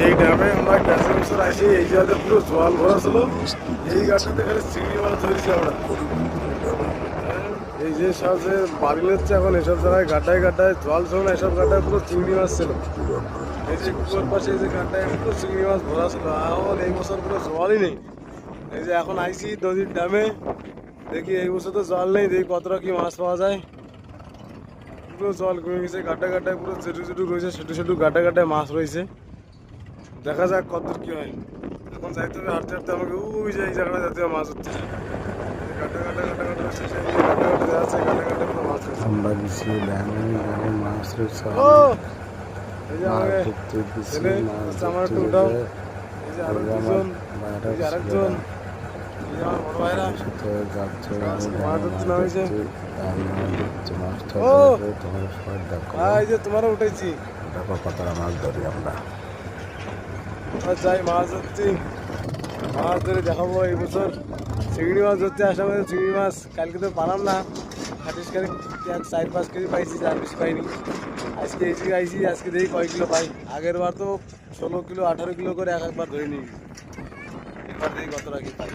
এই ড্যামে আমরা গ্যাসের বছর আসি, এই জায়গাতে পুরো জল ভরা ছিল। এই গাছটাতে খালি চিংড়ি মাছ ধরেছি আমরা। এই যে সব যে বাড়ি নিচ্ছে এখন এসব জায়গায় গাড্ডায় গাড্ডায় জল ছিল না, এসব গাড্ডায় পুরো চিংড়ি মাছ ছিল। এই যে কুকুর পাশে এই যে গাড্ডায় পুরো চিংড়ি মাছ ভরা ছিল। এখন এই বছর পুরো জলই নেই। এই যে এখন আইসি নদীর ড্যামে, দেখি এই বছর তো জল নেই, দেখি কতটা কি মাছ পাওয়া যায়। পুরো জল কমে গেছে, গাড্ডা গাড্ডায় পুরো ছোটো ছোটো রয়েছে, ছোটো ছোটো গাড্ডা গাড্ডায় মাছ রয়েছে। দেখা যাক কতদূর কি হয়। এখন যাইতে হবে হাঁটতে হাঁটতে আমাকে, ওই যে এই জায়গাটা যাতে মাছ হচ্ছে। গাড্ডা গাড্ডা গাড্ডা গাড্ডা হচ্ছে, সেই গাড্ডা গাড্ডা যাচ্ছে, গাড্ডা গাড্ডা পুরো মাছ হচ্ছে। আমরা গেছি ড্যামে, ড্যামে মাছ রয়েছে। ও এই যে আমাকে ছেলে আমার একটু উঠাও। এই যে আরো দুজন, এই যে আরেকজন, এই যে আমার বড় ভাইরা মাছ ধরতে নামিয়েছে। ও এই যে তোমারও উঠেছি, দেখো কতটা মাছ ধরি আমরা। যাই মাছ ধরছি, মাছ ধরে দেখাবো এই বছর। চিংড়ি মাছ ধরতে আসা আমাদের চিংড়ি মাছ কালকে তো পালাম না, 4-5 কেজি পাইছি, আর বেশি পাইনি। আজকে এসে আইসি, আজকে দেখি কয় কিলো পাই। আগের বার তো 16 কিলো 18 কিলো করে এক একবার ধরে নিই, এবার দেখি কতটা কি পাই।